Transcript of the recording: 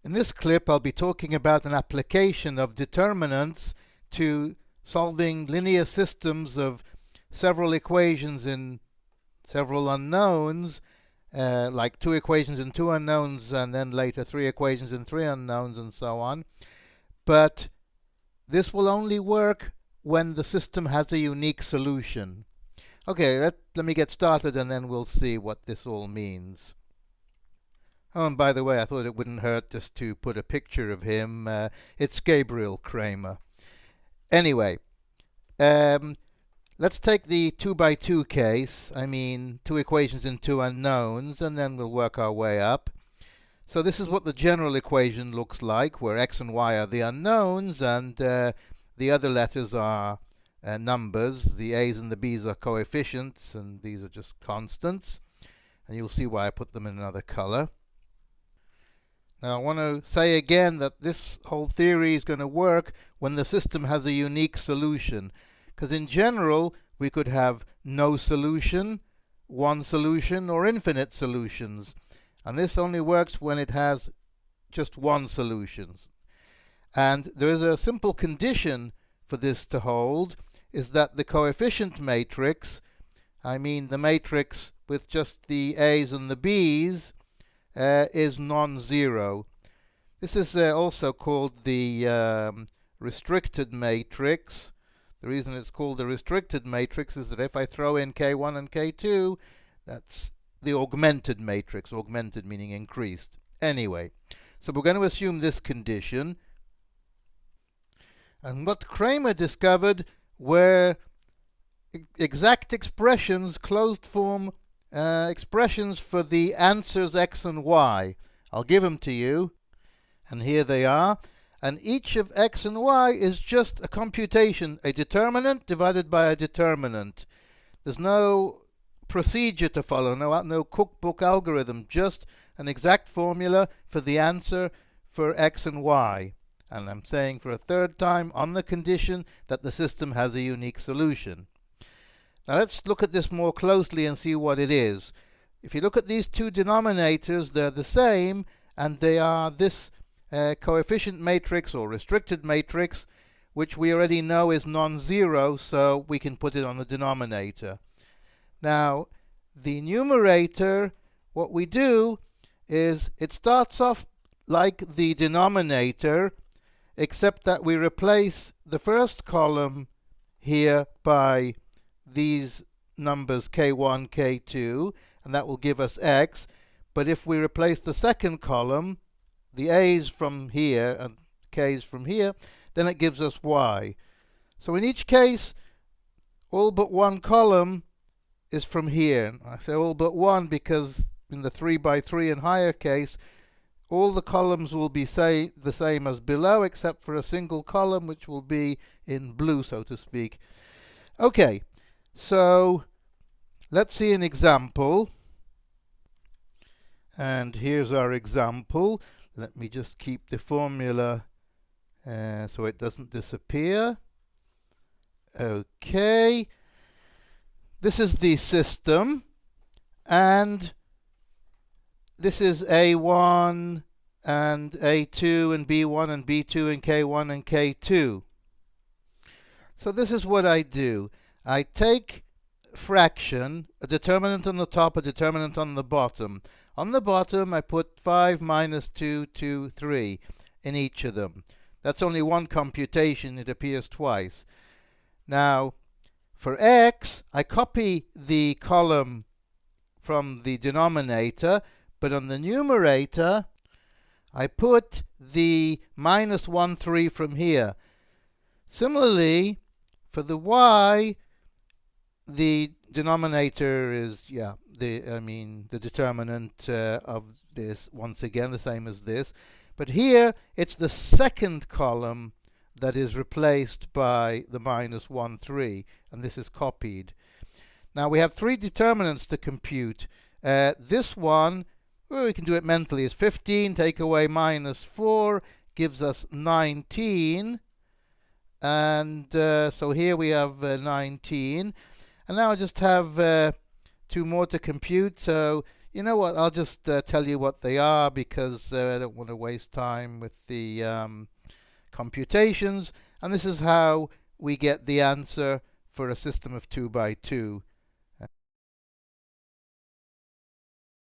In this clip, I'll be talking about an application of determinants to solving linear systems of several equations in several unknowns, like two equations and two unknowns, and then later three equations and three unknowns, and so on. But this will only work when the system has a unique solution. Okay, let me get started, and then we'll see what this all means. Oh, and by the way, I thought it wouldn't hurt just to put a picture of him. It's Gabriel Cramer. Anyway, let's take the 2 by 2 case. I mean, two equations and two unknowns, and then we'll work our way up. So this is what the general equation looks like, where x and y are the unknowns, and the other letters are numbers. The a's and the b's are coefficients, and these are just constants. And you'll see why I put them in another color. Now, I want to say again that this whole theory is going to work when the system has a unique solution. Because in general, we could have no solution, one solution, or infinite solutions. And this only works when it has just one solution. And there is a simple condition for this to hold, is that the coefficient matrix, I mean the matrix with just the a's and the b's, is non-zero. This is also called the restricted matrix. The reason it's called the restricted matrix is that if I throw in K1 and K2, that's the augmented matrix, augmented meaning increased. Anyway, so we're going to assume this condition. And what Cramer discovered were exact expressions, closed form expressions for the answers x and y. I'll give them to you, and here they are. And each of x and y is just a computation, a determinant divided by a determinant. There's no procedure to follow, no cookbook algorithm, just an exact formula for the answer for x and y. And I'm saying for a third time, on the condition that the system has a unique solution. Now let's look at this more closely and see what it is. If you look at these two denominators, they're the same, and they are this coefficient matrix or restricted matrix, which we already know is non-zero, so we can put it on the denominator. Now, the numerator, what we do is it starts off like the denominator, except that we replace the first column here by these numbers K1, K2, and that will give us x. But if we replace the second column, the a's from here and k's from here, then it gives us y. So in each case, all but one column is from here. I say all but one because in the 3 by 3 and higher case, all the columns will be the same as below, except for a single column, which will be in blue, so to speak. Okay. So let's see an example. And here's our example. Let me just keep the formula so it doesn't disappear. Okay. This is the system. And this is A1 and A2 and B1 and B2 and K1 and K2. So this is what I do. I take fraction, a determinant on the top, a determinant on the bottom. On the bottom, I put 5 minus 2, 2, 3 in each of them. That's only one computation. It appears twice. Now, for x, I copy the column from the denominator, but on the numerator, I put the minus 1, 3 from here. Similarly, for the y, the denominator is, the determinant of this, once again, the same as this. But here, it's the second column that is replaced by the minus 1, 3, and this is copied. Now, we have three determinants to compute. This one, well, we can do it mentally, is 15, take away minus 4, gives us 19. And so here we have 19. And now I just have two more to compute. So You know what? I'll just tell you what they are because I don't want to waste time with the computations. And this is how we get the answer for a system of 2 by 2.